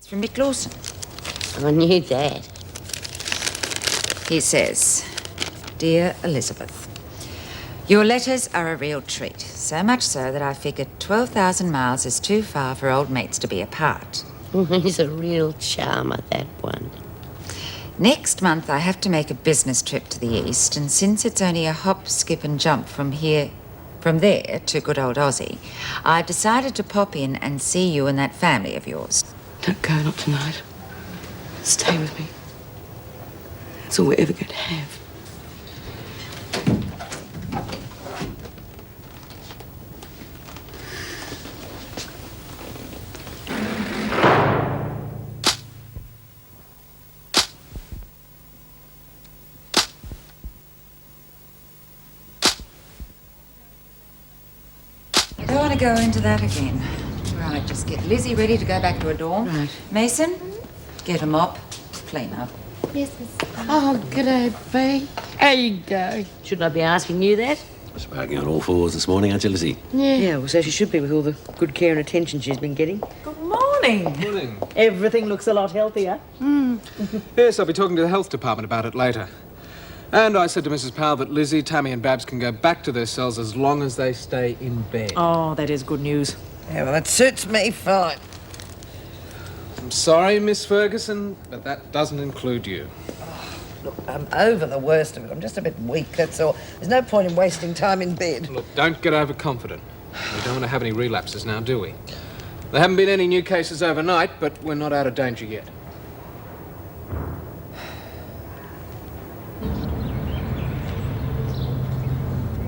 It's from Nick Lawson. I knew that. He says, Dear Elizabeth, your letters are a real treat. So much so that I figured 12,000 miles is too far for old mates to be apart. He's a real charmer, that one. Next month, I have to make a business trip to the east, and since it's only a hop, skip and jump from there to good old Aussie, I've decided to pop in and see you and that family of yours. Don't go, not tonight. Stay with me. That's all we're ever going to have. I don't want to go into that again. Right, just get Lizzie ready to go back to her dorm. Right. Mason, get a mop, clean up. Yes, Miss. Oh, g'day, B. How you go? Shouldn't I be asking you that? She's barking on all fours this morning, aren't you, Lizzie? Yeah, well, so she should be with all the good care and attention she's been getting. Good morning. Morning. Everything looks a lot healthier. Yes, I'll be talking to the health department about it later. And I said to Mrs. Powell that Lizzie, Tammy and Babs can go back to their cells as long as they stay in bed. Oh, that is good news. Yeah, well, it suits me fine. I'm sorry, Miss Ferguson, but that doesn't include you. Look, I'm over the worst of it. I'm just a bit weak, that's all. There's no point in wasting time in bed. Look, don't get overconfident. We don't want to have any relapses now, do we? There haven't been any new cases overnight, but we're not out of danger yet.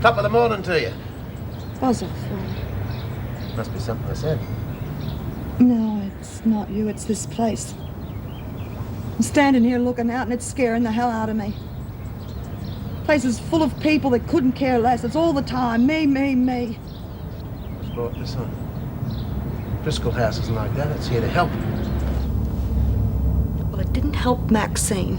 Top of the morning to you. Buzz off. Must be something I said. No, it's not you, it's this place. I'm standing here looking out and it's scaring the hell out of me. Place is full of people that couldn't care less. It's all the time. Me, me, me. Just brought this on. Driscoll House isn't like that. It's here to help. Well, it didn't help Maxine.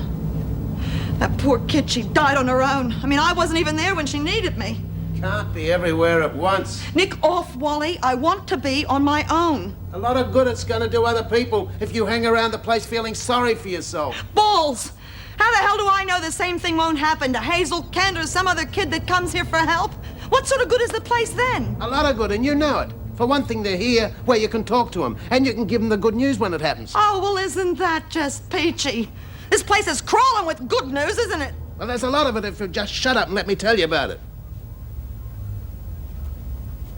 That poor kid, she died on her own. I mean, I wasn't even there when she needed me. Can't be everywhere at once. Nick off, Wally. I want to be on my own. A lot of good it's going to do other people if you hang around the place feeling sorry for yourself. Balls! How the hell do I know the same thing won't happen to Hazel Kent or some other kid that comes here for help? What sort of good is the place then? A lot of good, and you know it. For one thing, they're here where you can talk to them, and you can give them the good news when it happens. Oh, well, isn't that just peachy? This place is crawling with good news, isn't it? Well, there's a lot of it if you just shut up and let me tell you about it.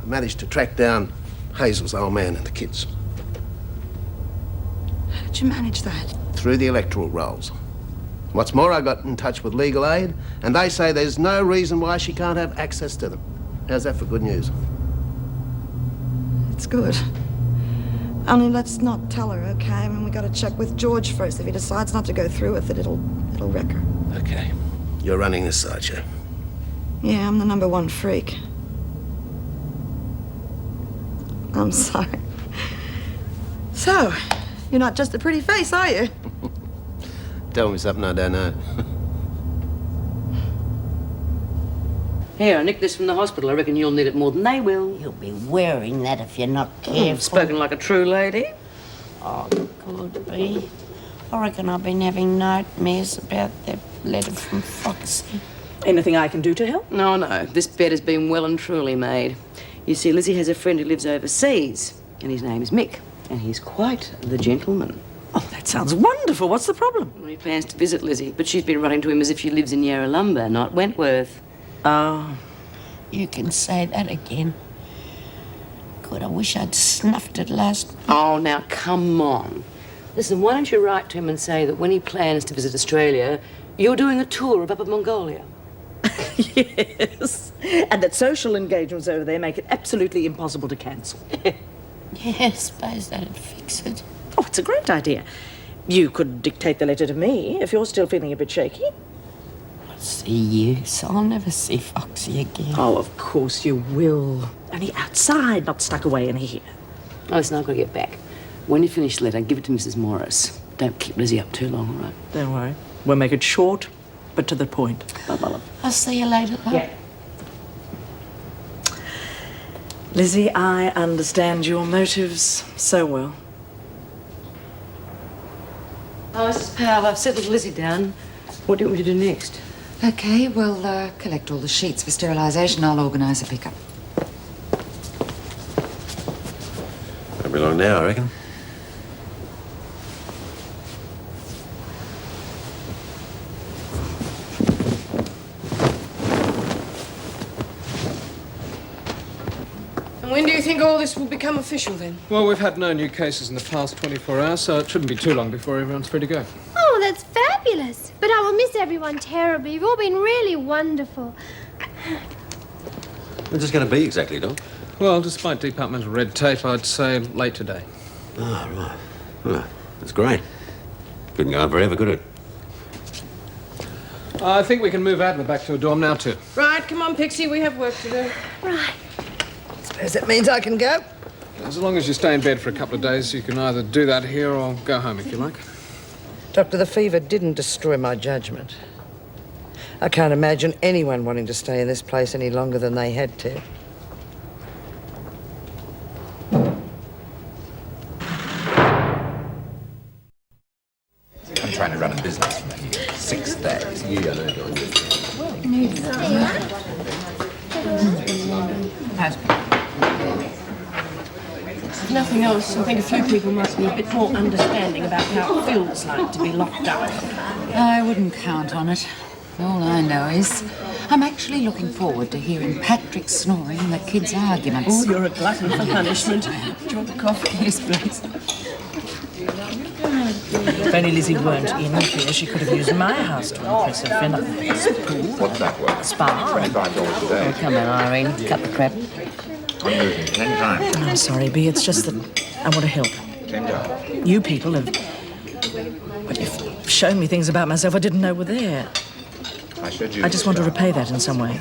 I managed to track down Hazel's old man and the kids. How did you manage that? Through the electoral rolls. What's more, I got in touch with legal aid, and they say there's no reason why she can't have access to them. How's that for good news? It's good. Only let's not tell her, okay? I mean, we gotta check with George first. If he decides not to go through with it, it'll wreck her. Okay. You're running this sideshow. Yeah, I'm the #1 freak. I'm sorry. So, you're not just a pretty face, are you? Tell me something I don't know. Here, I nicked this from the hospital. I reckon you'll need it more than they will. You'll be wearing that if you're not careful. Spoken like a true lady. Oh, could be. I reckon I've been having nightmares about that letter from Foxy. Anything I can do to help? No, no. This bed has been well and truly made. You see, Lizzie has a friend who lives overseas, and his name's Mick, and he's quite the gentleman. Oh, that sounds wonderful. What's the problem? Well, he plans to visit Lizzie, but she's been writing to him as if she lives in Yarralumba, not Wentworth. Oh. You can say that again. God, I wish I'd snuffed it last. Oh, now, come on. Listen, why don't you write to him and say that when he plans to visit Australia, you're doing a tour of Upper Mongolia? Yes. And that social engagements over there make it absolutely impossible to cancel. Yeah, I suppose that'd fix it. Oh, it's a great idea. You could dictate the letter to me if you're still feeling a bit shaky. What's the use? I'll never see Foxy again. Oh, of course you will. Only outside, not stuck away in here. Oh, listen, I've got to get back. When you finish the letter, give it to Mrs. Morris. Don't keep Lizzie up too long, all right? Don't worry. We'll make it short, but to the point. Bye-bye, love. I'll see you later, love. Yeah. Lizzie, I understand your motives so well. Oh, Mrs. Powell, I've settled Lizzie down. What do you want me to do next? Okay, well, collect all the sheets for sterilisation. I'll organise a pickup. Won't be long now, I reckon. And when do you think all this will become official, then? Well, we've had no new cases in the past 24 hours, so it shouldn't be too long before everyone's free to go. Oh, that's fabulous. But I will miss everyone terribly. You've all been really wonderful. When's this going to be exactly, Doc? Well, despite departmental red tape, I'd say late today. Ah, right. Oh, that's great. Couldn't go on forever, could it? I think we can move Adler back to a dorm now, too. Right, come on, Pixie, we have work to do. Right. Suppose that means I can go. As long as you stay in bed for a couple of days, you can either do that here or go home if you like. Doctor, the fever didn't destroy my judgment. I can't imagine anyone wanting to stay in this place any longer than they had to. I'm trying to run a business for 6 days. Yeah, I know, Doc. If nothing else, I think a few people must be a bit more understanding about how it feels like to be locked up. I wouldn't count on it. All I know is I'm actually looking forward to hearing Patrick snoring and the kids' arguments. Oh, you're a glutton for punishment. Do you want a coffee? Yes, please. If only Lizzie weren't in here, she could have used my house to impress her friend. What's that worth? Spa. $25 a day. Oh, come on, Irene. Cut the crap. I'm losing 10 times. I'm sorry, Bea, it's just that I want to help. $10. You people have... Well, you've shown me things about myself I didn't know were there. I just want to repay that in some way.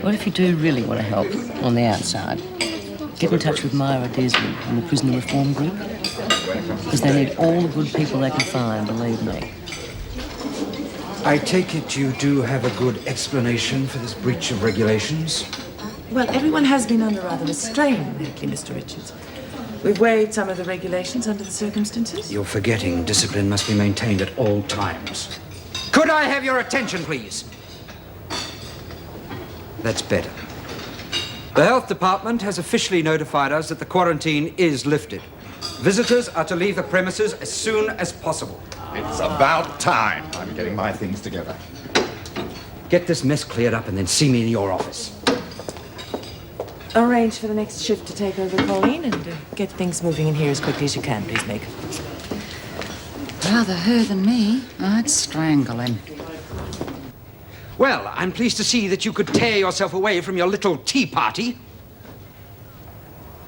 Well, if you do really want to help on the outside, get in touch with Myra Desmond and the Prisoner Reform Group. Because they need all the good people they can find, believe me. I take it you do have a good explanation for this breach of regulations? Well, everyone has been under rather a strain lately, Mr. Richards. We've waived some of the regulations under the circumstances. You're forgetting discipline must be maintained at all times. Could I have your attention, please? That's better. The Health Department has officially notified us that the quarantine is lifted. Visitors are to leave the premises as soon as possible. It's about time. I'm getting my things together. Get this mess cleared up and then see me in your office. Arrange for the next shift to take over Colleen and get things moving in here as quickly as you can, please, Meg. Rather her than me. I'd strangle him. Well, I'm pleased to see that you could tear yourself away from your little tea party.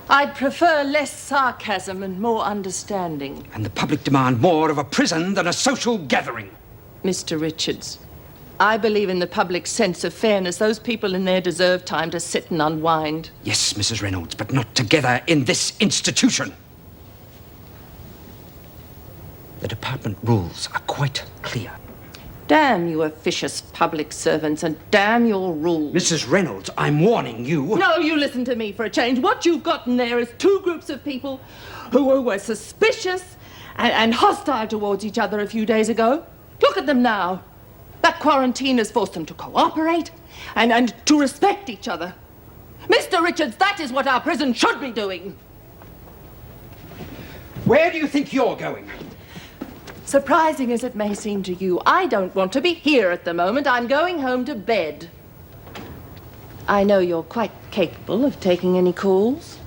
I'd prefer less sarcasm and more understanding. And the public demand more of a prison than a social gathering. Mr. Richards, I believe in the public's sense of fairness. Those people in there deserve time to sit and unwind. Yes, Mrs. Reynolds, but not together in this institution. The department rules are quite clear. Damn you officious public servants and damn your rules. Mrs. Reynolds, I'm warning you. No, you listen to me for a change. What you've got in there is two groups of people who were suspicious and hostile towards each other a few days ago. Look at them now. That quarantine has forced them to cooperate and to respect each other. Mr. Richards, that is what our prison should be doing. Where do you think you're going? Surprising as it may seem to you, I don't want to be here at the moment. I'm going home to bed. I know you're quite capable of taking any calls.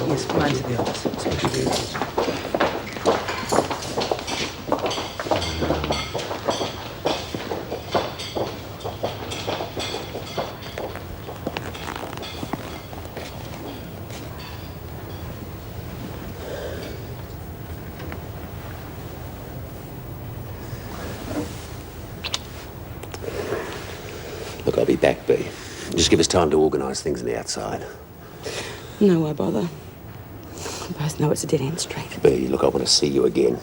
Yes, mine's at the office. Look, I'll be back, Bea. Just give us time to organise things on the outside. No, why bother? We both know it's a dead-end street. Bea, look, I want to see you again.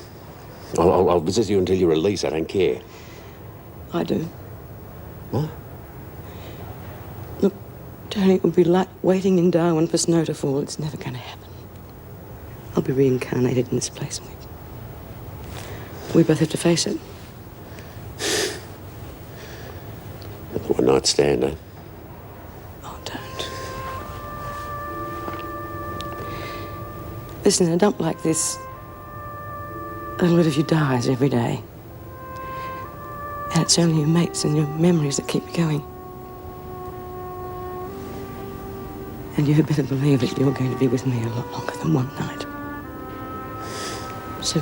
I'll visit you until you release. I don't care. I do. What? Look, Tony, it would be like waiting in Darwin for snow to fall. It's never going to happen. I'll be reincarnated in this place. We both have to face it. A one-night stand, eh? Oh, don't. Listen, in a dump like this, a little bit of you dies every day. And it's only your mates and your memories that keep you going. And you had better believe that you're going to be with me a lot longer than one night. So,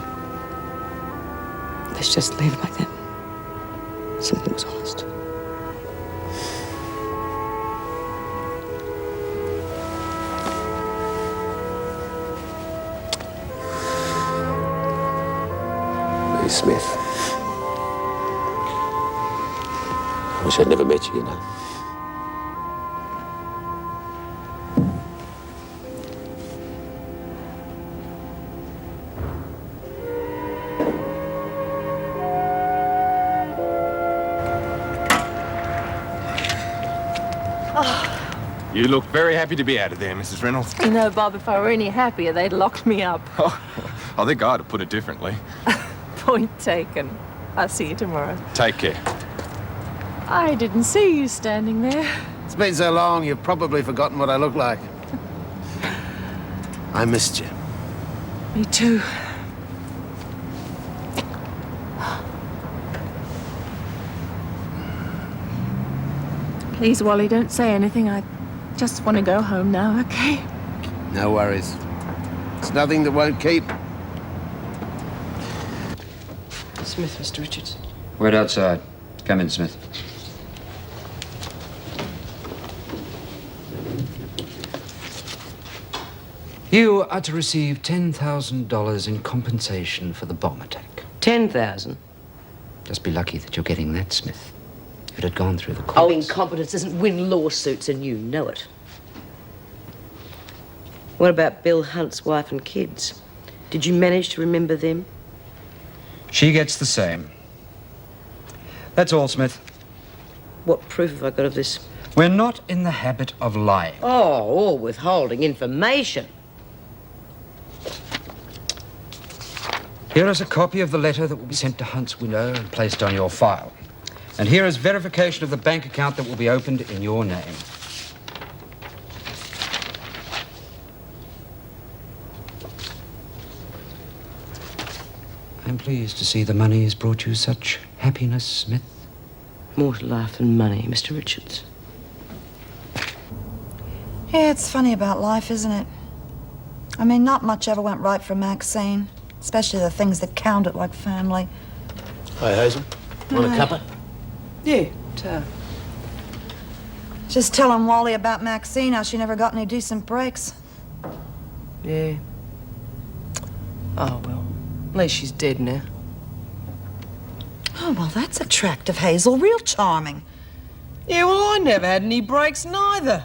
let's just leave it like that. Something that was honest. Bea Smith. I wish I'd never met you, you know. You look very happy to be out of there, Mrs. Reynolds. You know, Bob, if I were any happier, they'd lock me up. I think I'd have put it differently. Point taken. I'll see you tomorrow. Take care. I didn't see you standing there. It's been so long, you've probably forgotten what I look like. I missed you. Me too. Please, Wally, don't say anything. I just want to go home now, okay? No worries. It's nothing that won't keep. Smith, Mr. Richards. Wait outside. Come in, Smith. You are to receive $10,000 in compensation for the bomb attack. 10,000? Just be lucky that you're getting that, Smith. If it had gone through the courts. Oh, incompetence doesn't win lawsuits, and you know it. What about Bill Hunt's wife and kids? Did you manage to remember them? She gets the same. That's all, Smith. What proof have I got of this? We're not in the habit of lying. Oh, or withholding information. Here is a copy of the letter that will be sent to Hunt's widow and placed on your file. And here is verification of the bank account that will be opened in your name. I'm pleased to see the money has brought you such happiness, Smith. More to life than money, Mr. Richards. Yeah, it's funny about life, isn't it? I mean, not much ever went right for Maxine, especially the things that counted like family. Hi, Hazel. Want a cuppa? Yeah, Just telling Wally about Maxine, how she never got any decent breaks. Yeah. Oh, well. At least she's dead now. Oh, well, that's attractive, Hazel. Real charming. Yeah, well, I never had any breaks neither.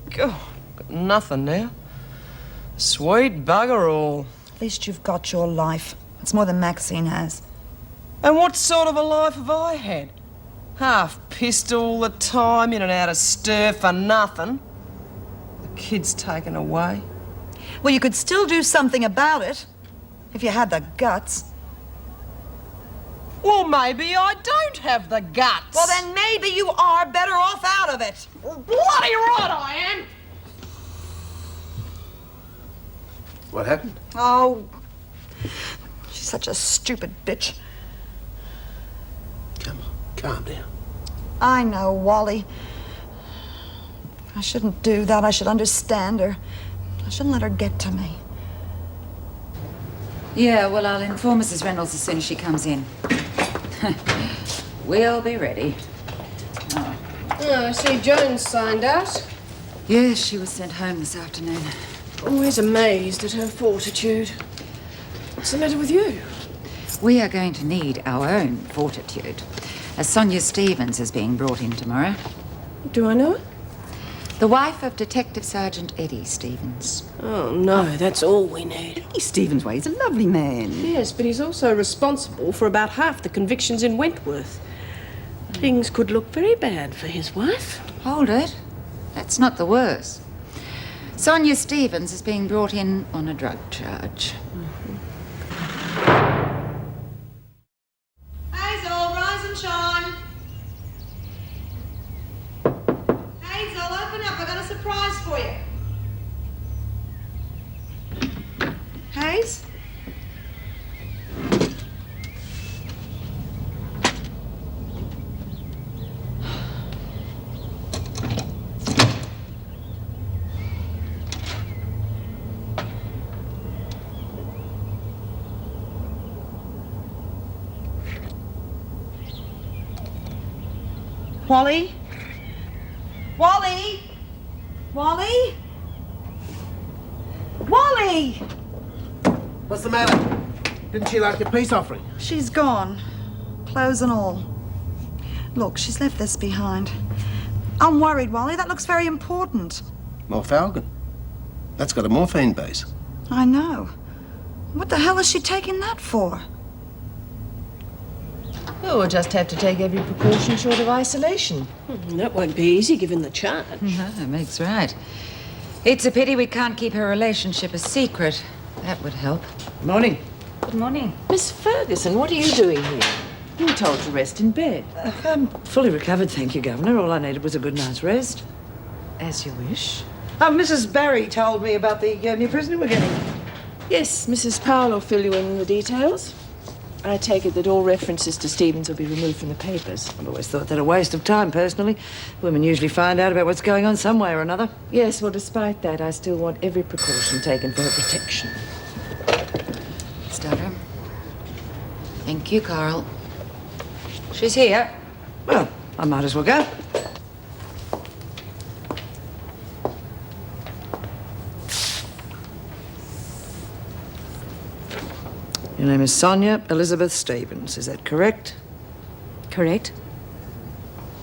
God, got nothing now. Sweet bugger all. At least you've got your life. It's more than Maxine has. And what sort of a life have I had? Half pissed all the time, in and out of stir for nothing. The kid's taken away. Well, you could still do something about it, if you had the guts. Well, maybe I don't have the guts. Well, then maybe you are better off out of it. Bloody right I am! What happened? Oh, she's such a stupid bitch. Come on, calm down. I know, Wally. I shouldn't do that. I should understand her. I shouldn't let her get to me. Yeah, well, I'll inform Mrs. Reynolds as soon as she comes in. We'll be ready. Oh, I see Jones signed out. Yes, she was sent home this afternoon. Always amazed at her fortitude. What's the matter with you? We are going to need our own fortitude, as Sonia Stevens is being brought in tomorrow. Do I know her? The wife of Detective Sergeant Eddie Stevens. Oh, no, that's all we need. Eddie Stevens, way, he's a lovely man. Yes, but he's also responsible for about half the convictions in Wentworth. Things could look very bad for his wife. Hold it. That's not the worst. Sonia Stevens is being brought in on a drug charge. Hazel, rise and shine. Hazel, open up. I've got a surprise for you. Haze? Wally? Wally? Wally? Wally! What's the matter? Didn't she like your peace offering? She's gone. Clothes and all. Look, she's left this behind. I'm worried, Wally. That looks very important. Morphalgon. That's got a morphine base. I know. What the hell is she taking that for? Oh, we'll just have to take every precaution short of isolation. That won't be easy given the charge. No, Meg's right. It's a pity we can't keep her relationship a secret. That would help. Morning. Good morning. Miss Ferguson, what are you doing here? You were told to rest in bed. I'm fully recovered, thank you, Governor. All I needed was a good night's rest. As you wish. Mrs. Barry told me about the new prisoner we're getting. Yes, Mrs. Powell will fill you in on the details. I take it that all references to Stevens will be removed from the papers. I've always thought that a waste of time, personally. Women usually find out about what's going on some way or another. Yes, well, despite that, I still want every precaution taken for her protection. Stutter. Thank you, Carl. She's here. Well, I might as well go. Your name is Sonia Elizabeth Stevens, is that correct? Correct.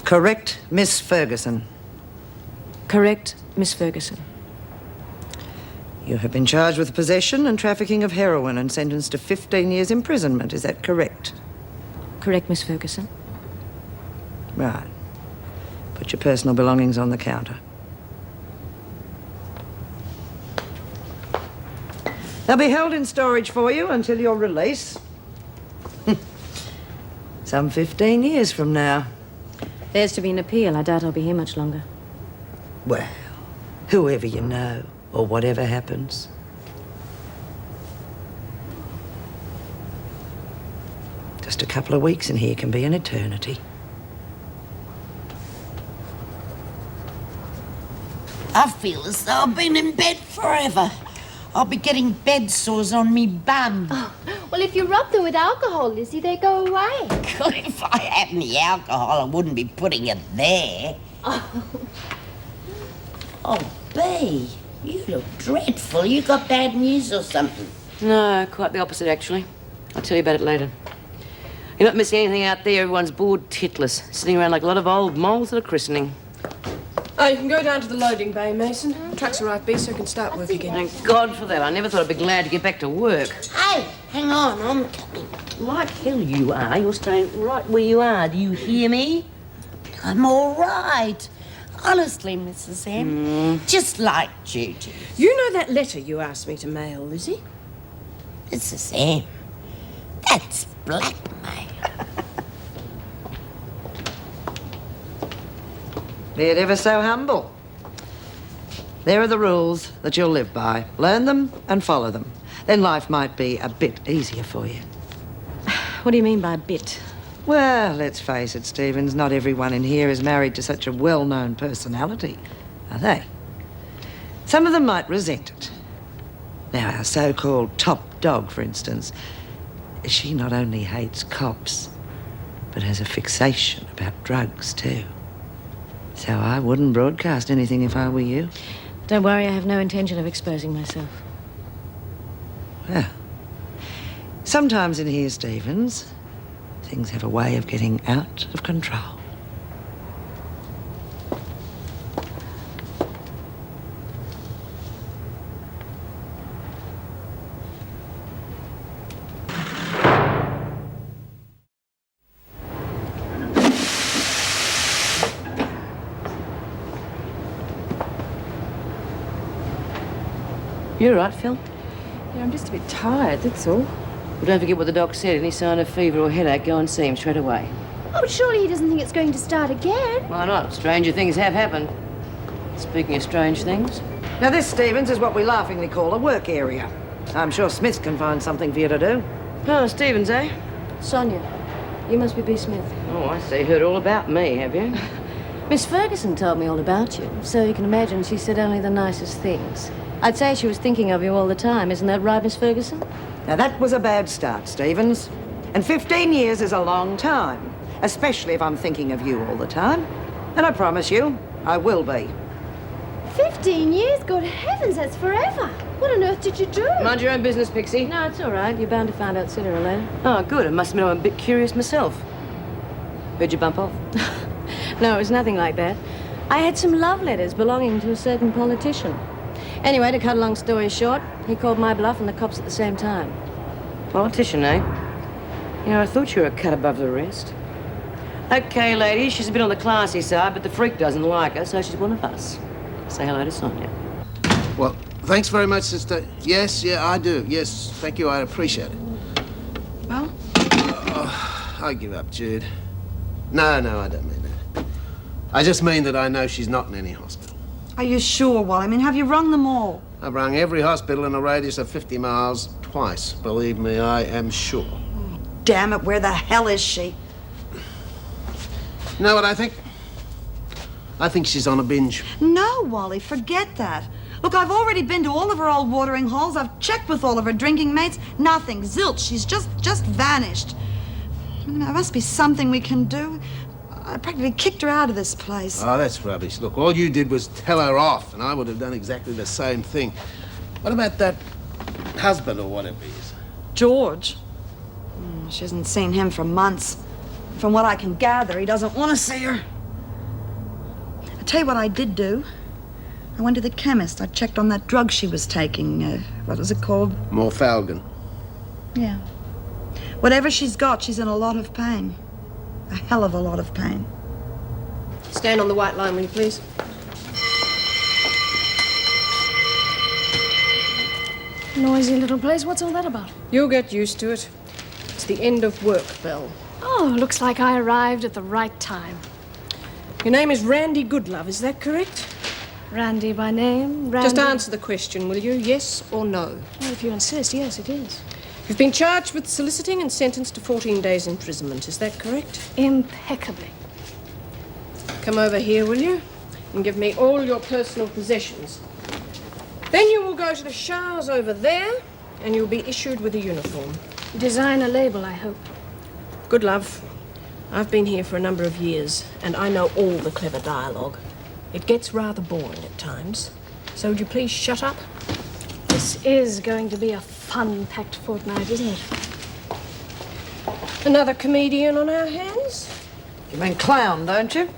Correct, Miss Ferguson. Correct, Miss Ferguson. You have been charged with possession and trafficking of heroin and sentenced to 15 years imprisonment, is that correct? Correct, Miss Ferguson. Right. Put your personal belongings on the counter. They'll be held in storage for you until your release. Some 15 years from now. There's to be an appeal. I doubt I'll be here much longer. Well, whoever you know, or whatever happens. Just a couple of weeks in here can be an eternity. I feel as though I've been in bed forever. I'll be getting bed sores on me bum. Oh, well, if you rub them with alcohol, Lizzie, they go away. If I had any alcohol, I wouldn't be putting it there. Oh, Bea, you look dreadful. You got bad news or something? No, quite the opposite, actually. I'll tell you about it later. You're not missing anything out there. Everyone's bored titless, sitting around like a lot of old moles at a christening. Oh, you can go down to the loading bay, Mason. Truck's arrived, B, so I can start work again. Thank God for that. I never thought I'd be glad to get back to work. Hey, hang on, I'm coming. Like hell you are. You're staying right where you are. Do you hear me? I'm all right. Honestly, Mrs. M. Just like Judy. You know that letter you asked me to mail, Lizzie? Mrs. M. That's blackmail. Be it ever so humble. There are the rules that you'll live by. Learn them and follow them. Then life might be a bit easier for you. What do you mean by a bit? Well, let's face it, Stevens, not everyone in here is married to such a well-known personality, are they? Some of them might resent it. Now, our so-called top dog, for instance, she not only hates cops, but has a fixation about drugs, too. So I wouldn't broadcast anything if I were you. Don't worry, I have no intention of exposing myself. Well, sometimes in here, Stevens, things have a way of getting out of control. You all right, Phil? Yeah, I'm just a bit tired, that's all. Well, don't forget what the doc said. Any sign of fever or headache, go and see him straight away. Oh, but surely he doesn't think it's going to start again. Why not? Stranger things have happened. Speaking of strange things. Now, this, Stevens, is what we laughingly call a work area. I'm sure Smith can find something for you to do. Oh, Stevens, eh? Sonia, you must be B. Smith. Oh, I see. Heard all about me, have you? Miss Ferguson told me all about you, so you can imagine she said only the nicest things. I'd say she was thinking of you all the time. Isn't that right, Miss Ferguson? Now, that was a bad start, Stevens. And 15 years is a long time, especially if I'm thinking of you all the time. And I promise you, I will be. 15 years? Good heavens, that's forever. What on earth did you do? Mind your own business, Pixie. No, it's all right. You're bound to find out sooner or later. Oh, good. I must admit I'm a bit curious myself. Who'd you bump off? No, it was nothing like that. I had some love letters belonging to a certain politician. Anyway, to cut a long story short, he called my bluff and the cops at the same time. Politician, eh? You know, I thought you were a cut above the rest. Okay, ladies, she's a bit on the classy side, but the freak doesn't like her, so she's one of us. Say hello to Sonia. Well, thanks very much, sister. Yes, yeah, I do. Yes, thank you. I appreciate it. Well? I give up, Jude. No, I don't mean that. I just mean that I know she's not in any hospital. Are you sure, Wally? I mean, have you rung them all? I've rung every hospital in a radius of 50 miles twice. Believe me, I am sure. Damn it, where the hell is she? You know what I think? I think she's on a binge. No, Wally, forget that. Look, I've already been to all of her old watering holes. I've checked with all of her drinking mates. Nothing. Zilch. She's just vanished. There must be something we can do. I practically kicked her out of this place. Oh, that's rubbish. Look, all you did was tell her off, and I would have done exactly the same thing. What about that husband or whatever he is? George? She hasn't seen him for months. From what I can gather, he doesn't want to see her. I'll tell you what I did do. I went to the chemist. I checked on that drug she was taking. What was it called? Morphalgon. Yeah. Whatever she's got, she's in a lot of pain. A hell of a lot of pain. Stand on the white line, will you, please? Noisy little place. What's all that about? You'll get used to it. It's the end of work bell. Oh, looks like I arrived at the right time. Your name is Randy Goodlove, is that correct? Randy by name, Randy... Just answer the question, will you? Yes or no? Well, if you insist, yes, it is. You've been charged with soliciting and sentenced to 14 days imprisonment, is that correct? Impeccably. Come over here, will you? And give me all your personal possessions. Then you will go to the showers over there, and you'll be issued with a uniform. Design a label, I hope. Goodlove, I've been here for a number of years, and I know all the clever dialogue. It gets rather boring at times. So would you please shut up? This is going to be a fun-packed fortnight, isn't it? Another comedian on our hands? You mean clown, don't you?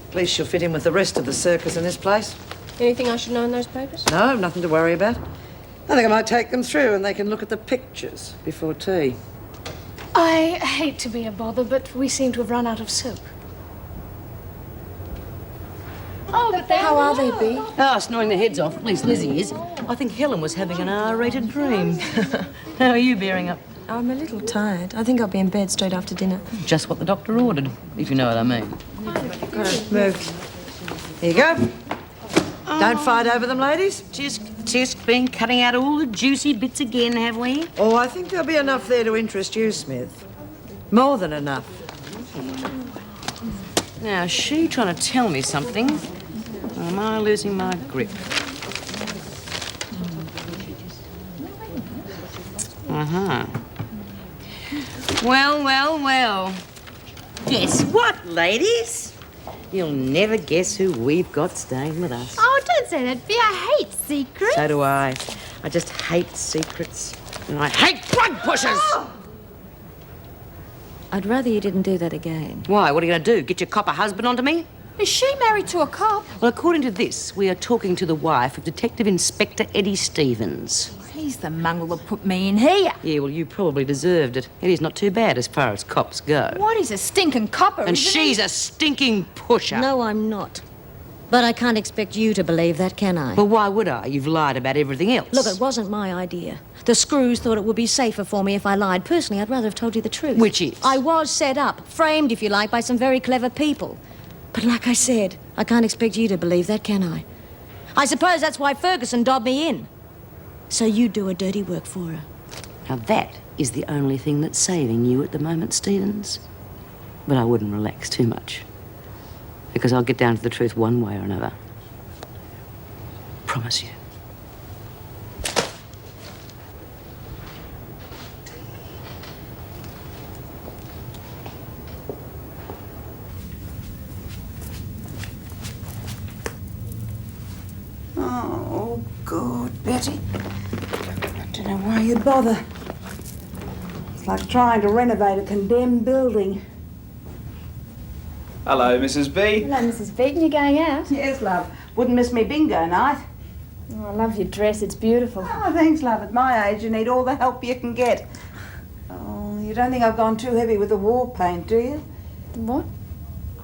At least she'll fit in with the rest of the circus in this place. Anything I should know in those papers? No, nothing to worry about. I think I might take them through and they can look at the pictures before tea. I hate to be a bother, but we seem to have run out of soap. Oh, but how are they, Bea? Oh, snoring their heads off. At least Lizzie is. I think Helen was having an R-rated dream. How are you bearing up? I'm a little tired. I think I'll be in bed straight after dinner. Just what the doctor ordered, if you know what I mean. Move. Here you go. Don't fight over them, ladies. Just been cutting out all the juicy bits again, have we? Oh, I think there'll be enough there to interest you, Smith. More than enough. Now, is she trying to tell me something? Or am I losing my grip? Uh-huh. Well. Guess what, ladies? You'll never guess who we've got staying with us. Oh, don't say that, Bea. I hate secrets. So do I. I just hate secrets. And I hate drug pushers! I'd rather you didn't do that again. Why? What are you going to do? Get your copper husband onto me? Is she married to a cop? Well, according to this, we are talking to the wife of Detective Inspector Eddie Stevens. He's the mongrel that put me in here. Yeah, well, you probably deserved it. Eddie's not too bad as far as cops go. What? He's a stinking copper, And isn't she's he? a stinking pusher. No, I'm not. But I can't expect you to believe that, can I? Well, why would I? You've lied about everything else. Look, it wasn't my idea. The screws thought it would be safer for me if I lied. Personally, I'd rather have told you the truth. Which is? I was set up, framed, if you like, by some very clever people. But like I said, I can't expect you to believe that, can I? I suppose that's why Ferguson dobbed me in. So you do her dirty work for her. Now, that is the only thing that's saving you at the moment, Stevens. But I wouldn't relax too much. Because I'll get down to the truth one way or another. Promise you. Oh, good, Betty. I don't know why you bother. It's like trying to renovate a condemned building. Hello, Mrs. B. Hello, Mrs. Beaton. You going out? Yes, love. Wouldn't miss me bingo night. Oh, I love your dress. It's beautiful. Oh, thanks, love. At my age, you need all the help you can get. Oh, you don't think I've gone too heavy with the war paint, do you? The what?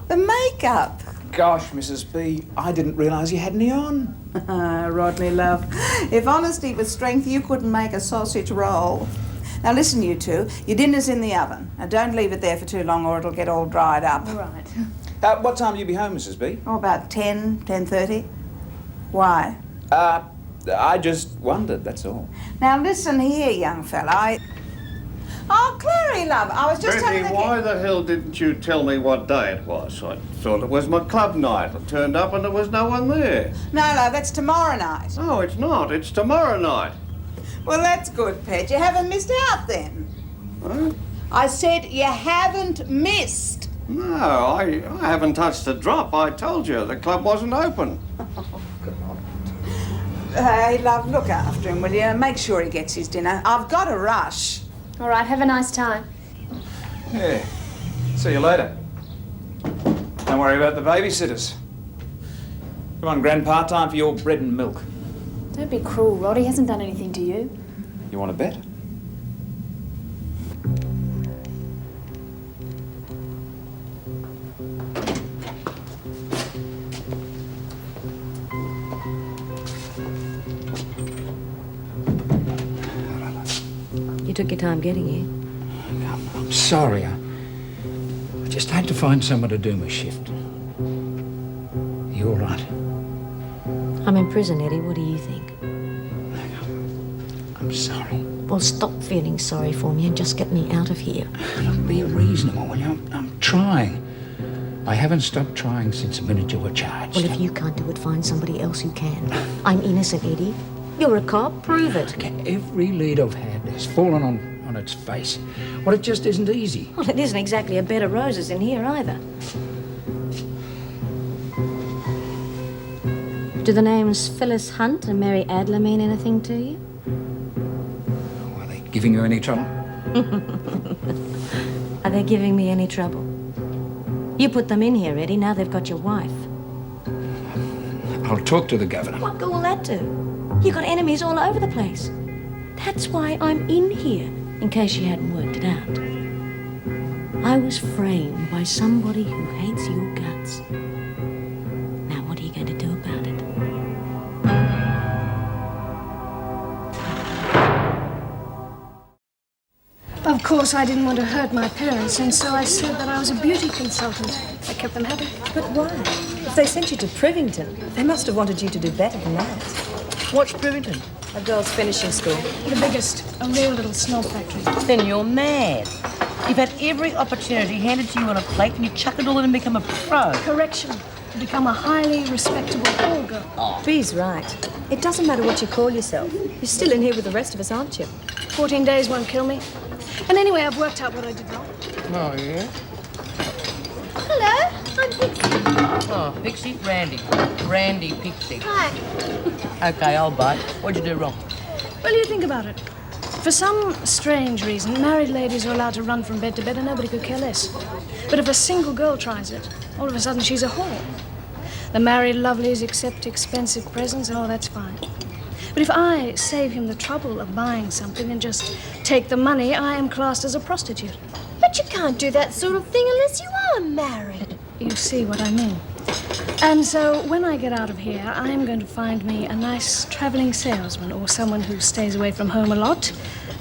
The makeup. Gosh, Mrs. B, I didn't realise you had any on. Rodney, love. If honesty was strength, you couldn't make a sausage roll. Now listen, you two. Your dinner's in the oven. Now don't leave it there for too long or it'll get all dried up. All right. What time will you be home, Mrs. B? Oh, about 10:30. Why? I just wondered, that's all. Now listen here, young fella. Oh, Clary, love, I was just Betty, having a... why the hell didn't you tell me what day it was? I thought it was my club night. I turned up and there was no one there. No, love, that's tomorrow night. Oh, it's not. It's tomorrow night. Well, that's good, Pet. You haven't missed out then. Huh? I said you haven't missed. No, I haven't touched a drop. I told you the club wasn't open. Hey, love, look after him, will you? Make sure he gets his dinner. I've got to rush. All right, have a nice time. Yeah. See you later. Don't worry about the babysitters. Come on, Grandpa, time for your bread and milk. Don't be cruel, Rod. He hasn't done anything to you. You want to bet? You took your time getting here. I'm sorry. I just had to find someone to do my shift. You all right? I'm in prison, Eddie. What do you think? I'm sorry. Well, stop feeling sorry for me and just get me out of here. Look, be reasonable, will you? I'm trying. I haven't stopped trying since the minute you were charged. Well, if you can't do it, find somebody else who can. I'm innocent, Eddie. You're a cop. Prove it. Every lead I've had has fallen on its face. Well, it just isn't easy. Well, it isn't exactly a bed of roses in here either. Do the names Phyllis Hunt and Mary Adler mean anything to you? Are they giving you any trouble? Are they giving me any trouble? You put them in here, Eddie. Now they've got your wife. I'll talk to the governor. What good will that do? You've got enemies all over the place. That's why I'm in here, in case you hadn't worked it out. I was framed by somebody who hates your guts. Now, what are you going to do about it? Of course, I didn't want to hurt my parents, and so I said that I was a beauty consultant. I kept them happy. But why? If they sent you to Privington, they must have wanted you to do better than that. What's Privington? A girls' finishing school. The biggest, a real little snob factory. Then you're mad. You've had every opportunity handed to you on a plate and you chuck it all in and become a pro. Correction. To become a highly respectable hall girl. Oh. Bee's right. It doesn't matter what you call yourself. You're still in here with the rest of us, aren't you? 14 days won't kill me. And anyway, I've worked out what I did wrong. Oh, yeah? Hello, I'm Pixie. Oh, Pixie, Randy, Pixie. Hi. Okay, I'll bite. What'd you do wrong? Well, you think about it. For some strange reason, married ladies are allowed to run from bed to bed and nobody could care less. But if a single girl tries it, all of a sudden she's a whore. The married lovelies accept expensive presents and all that's fine. But if I save him the trouble of buying something and just take the money, I am classed as a prostitute. But you can't do that sort of thing unless you are married. You see what I mean. And so when I get out of here, I am going to find me a nice travelling salesman or someone who stays away from home a lot.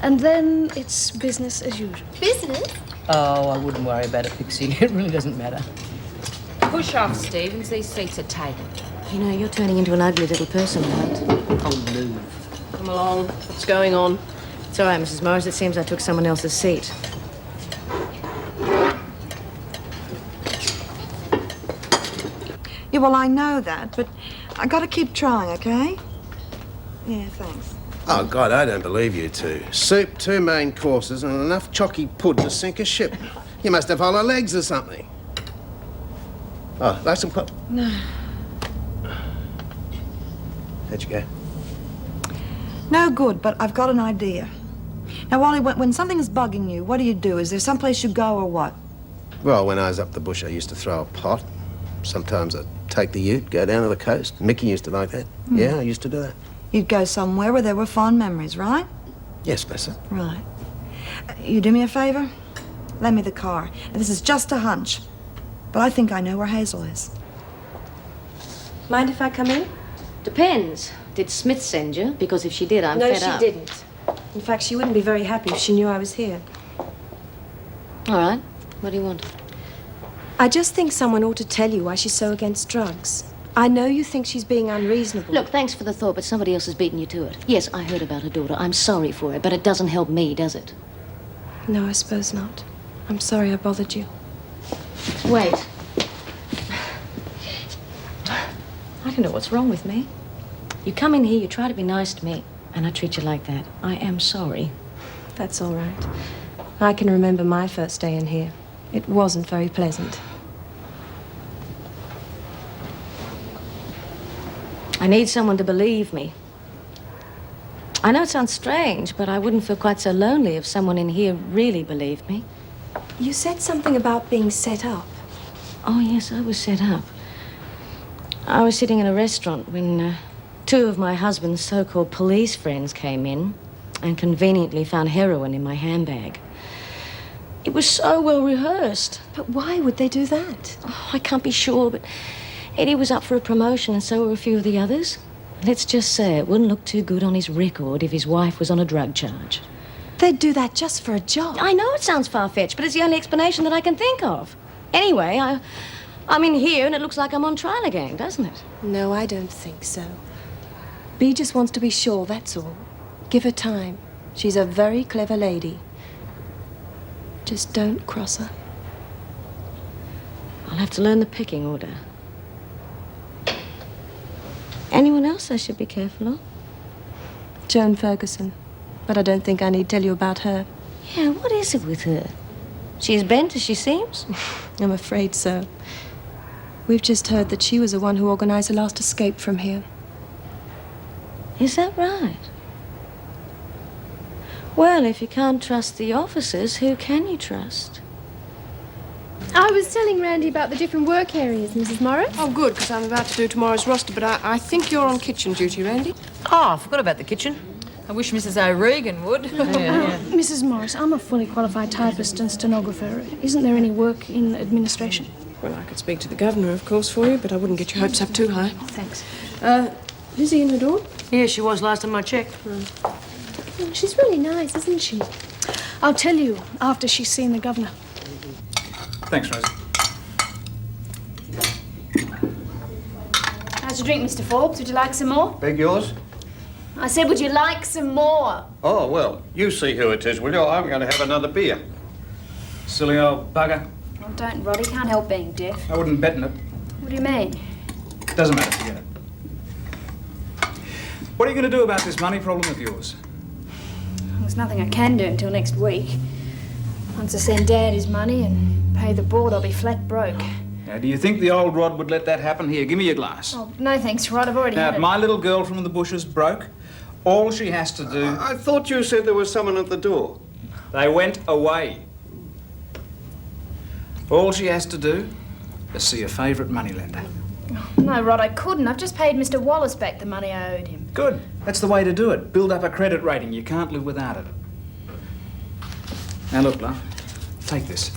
And then it's business as usual. Business? Oh, I wouldn't worry about it, Pixie. It really doesn't matter. Push off, Stevens. These seats are taken. You know, you're turning into an ugly little person, Hunt. Oh, move. Come along. What's going on? It's all right, Mrs. Morris. It seems I took someone else's seat. Yeah, well, I know that, but I gotta keep trying, okay? Yeah, thanks. Oh, God, I don't believe you two. Soup, 2 main courses, and enough chalky pud to sink a ship. You must have hollow legs or something. Oh, like some pop. No. How'd you go? No good, but I've got an idea. Now, Wally, when something's bugging you, what do? Is there someplace you go or what? Well, when I was up the bush, I used to throw a pot. Sometimes I'd take the ute, go down to the coast. Mickey used to like that. Yeah, I used to do that. You'd go somewhere where there were fond memories, right? Yes, Bessie. Right. You do me a favor? Lend me the car. This is just a hunch, but I think I know where Hazel is. Mind if I come in? Depends. Did Smith send you? Because if she did, I'm fed up. No, she didn't. In fact, she wouldn't be very happy if she knew I was here. All right. What do you want? I just think someone ought to tell you why she's so against drugs. I know you think she's being unreasonable. Look, thanks for the thought, but somebody else has beaten you to it. Yes, I heard about her daughter. I'm sorry for it, but it doesn't help me, does it? No, I suppose not. I'm sorry I bothered you. Wait. I don't know what's wrong with me. You come in here, you try to be nice to me, and I treat you like that. I am sorry. That's all right. I can remember my first day in here. It wasn't very pleasant. I need someone to believe me. I know it sounds strange, but I wouldn't feel quite so lonely if someone in here really believed me. You said something about being set up. Oh, yes, I was set up. I was sitting in a restaurant when 2 of my husband's so-called police friends came in and conveniently found heroin in my handbag. It was so well rehearsed. But why would they do that? Oh, I can't be sure, but Eddie was up for a promotion and so were a few of the others. Let's just say it wouldn't look too good on his record if his wife was on a drug charge. They'd do that just for a job. I know it sounds far-fetched, but it's the only explanation that I can think of. Anyway, I'm in here and it looks like I'm on trial again, doesn't it? No, I don't think so. Bea just wants to be sure, that's all. Give her time. She's a very clever lady. Just don't cross her. I'll have to learn the pecking order. Anyone else I should be careful of? Joan Ferguson. But I don't think I need tell you about her. Yeah, what is it with her? She's bent as she seems? I'm afraid so. We've just heard that she was the one who organized the last escape from here. Is that right? Well, if you can't trust the officers, who can you trust? I was telling Randy about the different work areas, Mrs. Morris. Oh, good, because I'm about to do tomorrow's roster, but I think you're on kitchen duty, Randy. Oh, I forgot about the kitchen. I wish Mrs. O'Regan would. Mrs. Morris, I'm a fully qualified typist and stenographer. Isn't there any work in administration? Well, I could speak to the governor, of course, for you, but I wouldn't get your hopes up too high. Oh, thanks. Lizzie in the door? Yeah, she was last time I checked. Oh, she's really nice, isn't she? I'll tell you after she's seen the governor. Thanks, Rosie. How's your drink, Mr. Forbes? Would you like some more? Beg yours? I said, would you like some more? Oh, well, you see who it is, will you? I'm going to have another beer. Silly old bugger. Well, don't, Roddy. Can't help being deaf. I wouldn't bet on it. What do you mean? Doesn't matter, forget it. What are you going to do about this money problem of yours? There's nothing I can do until next week. Once I send Dad his money and pay the board, I'll be flat broke. Now, do you think the old Rod would let that happen? Here, give me your glass. Oh, no thanks, Rod. I've already Now, had if it. my little girl from the bushes broke, all she has to do... I thought you said there was someone at the door. They went away. All she has to do is see a favourite moneylender. No, Rod, I couldn't. I've just paid Mr. Wallace back the money I owed him. Good. That's the way to do it. Build up a credit rating. You can't live without it. Now, look, love. Take this.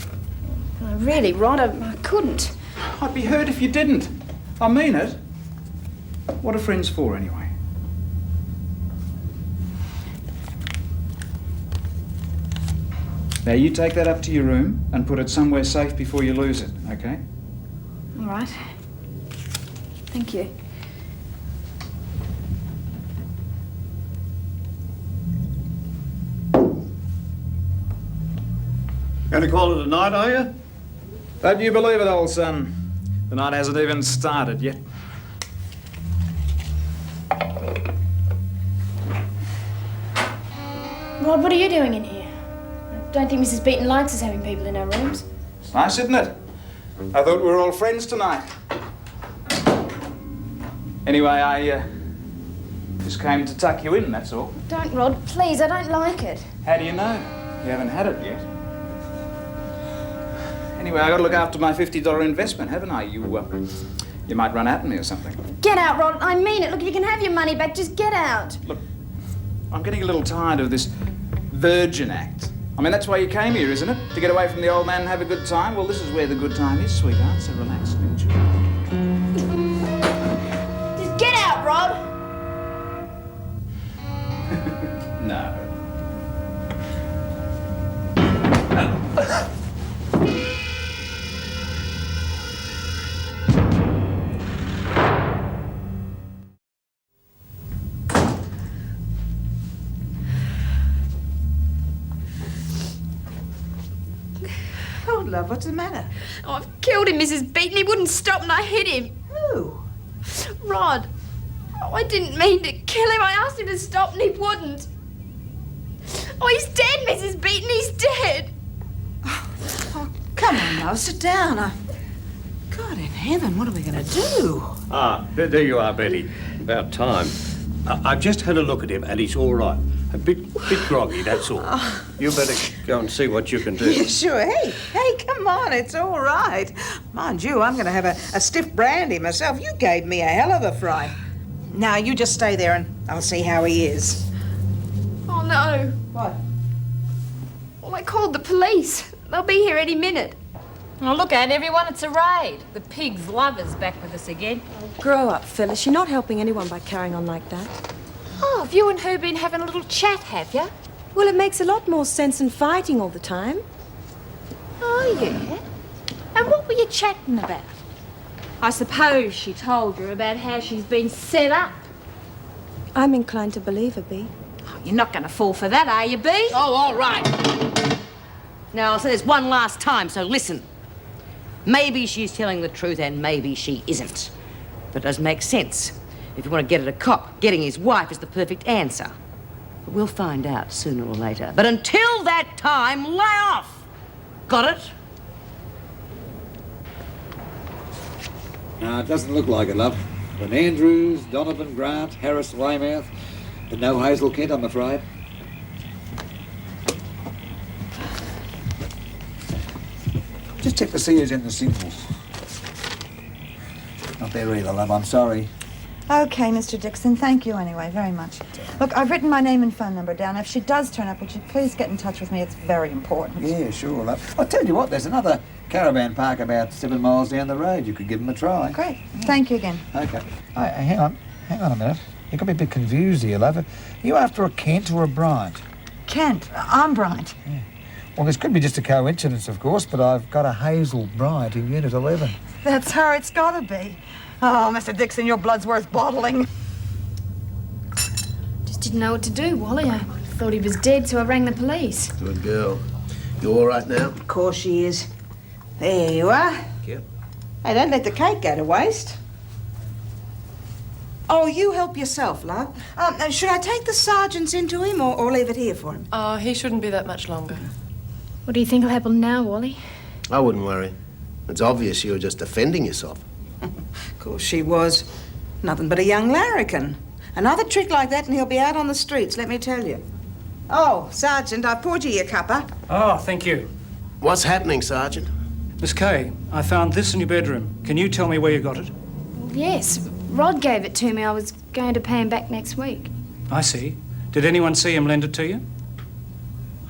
No, really, Rod, I couldn't. I'd be hurt if you didn't. I mean it. What are friends for, anyway? Now, you take that up to your room and put it somewhere safe before you lose it, okay? All right. Thank you. Going to call it a night, are you? Don't you believe it, old son. The night hasn't even started yet. Rod, what are you doing in here? I don't think Mrs. Beaton likes us having people in our rooms. It's nice, isn't it? I thought we were all friends tonight. Anyway, I just came to tuck you in, that's all. Don't, Rod. Please, I don't like it. How do you know? You haven't had it yet. Anyway, I got to look after my $50 investment, haven't I? You might run out on me or something. Get out, Rod. I mean it. Look, you can have your money back. Just get out. Look, I'm getting a little tired of this virgin act. I mean, that's why you came here, isn't it? To get away from the old man and have a good time? Well, this is where the good time is, sweetheart, so relax and enjoy. Just get out, Rod. No. Oh, love, what's the matter? Oh, I've killed him, Mrs. Beaton. He wouldn't stop and I hit him. Who? Rod. Oh, I didn't mean to kill him. I asked him to stop and he wouldn't. Oh, he's dead, Mrs. Beaton. He's dead. Oh, come on, love, sit down. God in heaven, what are we going to do? Ah, there you are, Betty. About time. I've just had a look at him and he's all right. A bit groggy, that's all. You better go and see what you can do. Yeah, sure. Hey, come on, it's all right. Mind you, I'm going to have a stiff brandy myself. You gave me a hell of a fright. Now, you just stay there and I'll see how he is. Oh, no. What? Well, I called the police. They'll be here any minute. Oh, look out, everyone, it's a raid. The pig's lover's back with us again. Grow up, Phyllis. You're not helping anyone by carrying on like that. Oh, have you and her been having a little chat, have you? Well, it makes a lot more sense than fighting all the time. Oh, yeah? And what were you chatting about? I suppose she told you about how she's been set up. I'm inclined to believe her, Bea. Oh, you're not going to fall for that, are you, Bea? Oh, all right. Now, I'll say this one last time, so listen. Maybe she's telling the truth and maybe she isn't. But it does make sense. If you want to get at a cop, getting his wife is the perfect answer. But we'll find out sooner or later. But until that time, lay off! Got it? No, it doesn't look like it, love. But Andrews, Donovan, Grant, Harris, Weymouth, but no Hazel Kent, I'm afraid. Just check to see who's in the signals. Not there either, love, I'm sorry. Okay, Mr. Dixon, thank you anyway, very much. Look, I've written my name and phone number down. If she does turn up, would you please get in touch with me? It's very important. Yeah, sure, love. I'll tell you what, there's another caravan park about 7 miles down the road. You could give them a try. Great. Thank you again. Okay. Hey, hang on a minute. You got me a bit confused here, love. Are you after a Kent or a Bryant? Kent. I'm Bryant. Yeah. Well, this could be just a coincidence, of course, but I've got a Hazel Bryant in Unit 11. That's her. It's gotta be. Oh, Mr. Dixon, your blood's worth bottling. Just didn't know what to do, Wally. I thought he was dead, so I rang the police. Good girl. You all right now? Of course she is. There you are. Yep. Hey, don't let the cake go to waste. Oh, you help yourself, love. Should I take the sergeants into him or leave it here for him? He shouldn't be that much longer. What do you think will happen now, Wally? I wouldn't worry. It's obvious you were just defending yourself. Of course she was. Nothing but a young larrikin. Another trick like that and he'll be out on the streets, let me tell you. Oh, Sergeant, I've poured you your cuppa. Oh, thank you. What's happening, Sergeant? Miss Kay, I found this in your bedroom. Can you tell me where you got it? Yes, Rod gave it to me. I was going to pay him back next week. I see. Did anyone see him lend it to you?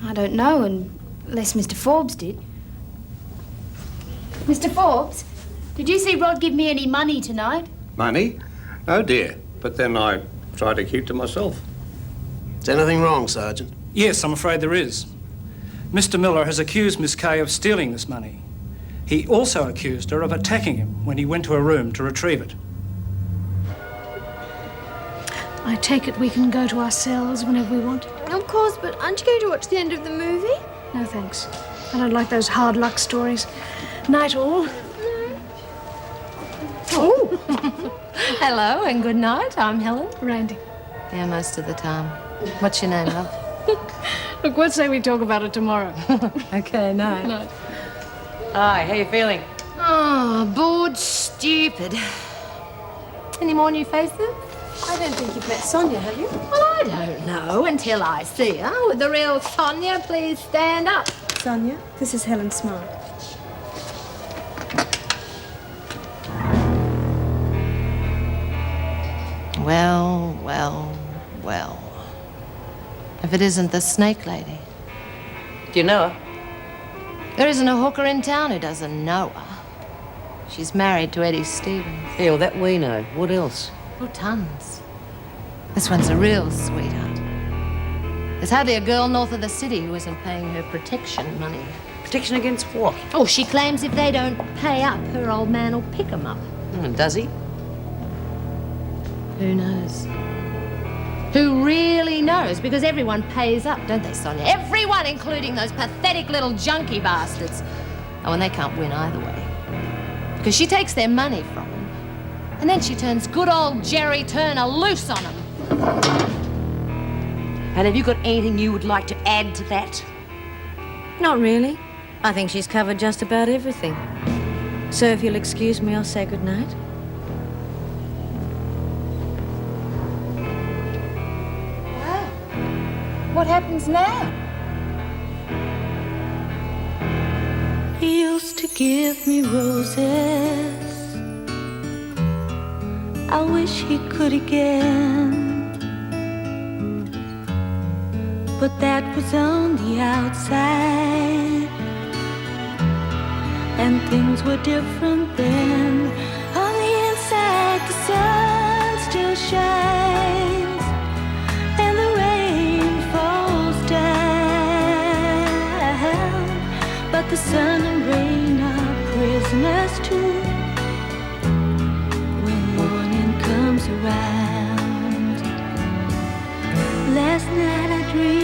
I don't know, unless Mr. Forbes did. Mr. Forbes? Did you see Rod give me any money tonight? Money? Oh dear. But then I try to keep to myself. Is anything wrong, Sergeant? Yes, I'm afraid there is. Mr. Miller has accused Miss Kay of stealing this money. He also accused her of attacking him when he went to her room to retrieve it. I take it we can go to our cells whenever we want? Of course, but aren't you going to watch the end of the movie? No, thanks. I don't like those hard luck stories. Night all. Oh. Hello and good night. I'm Helen. Randy. Yeah, most of the time. What's your name, love? Look, what say we talk about it tomorrow? Okay, night. Night. Hi, how you feeling? Oh, bored, stupid. Any more new faces? I don't think you've met Sonia, have you? Well, I don't know until I see her. Would the real Sonia please stand up? Sonia, this is Helen Smart. Well, well, well. If it isn't the snake lady. Do you know her? There isn't a hooker in town who doesn't know her. She's married to Eddie Stevens. Yeah, well, that we know. What else? Oh, tons. This one's a real sweetheart. There's hardly a girl north of the city who isn't paying her protection money. Protection against what? Oh, she claims if they don't pay up, her old man will pick 'em up. Does he? Who knows? Who really knows? Because everyone pays up, don't they, Sonia? Everyone, including those pathetic little junkie bastards. Oh, and they can't win either way. Because she takes their money from them, and then she turns good old Jerry Turner loose on them. And have you got anything you would like to add to that? Not really. I think she's covered just about everything. So if you'll excuse me, I'll say good night. What happens now? He used to give me roses. I wish he could again. But that was on the outside, and things were different then. On the inside, the sun still shines, and the rain falls down. But the sun and rain are prisoners too when morning comes around. Last night I dreamed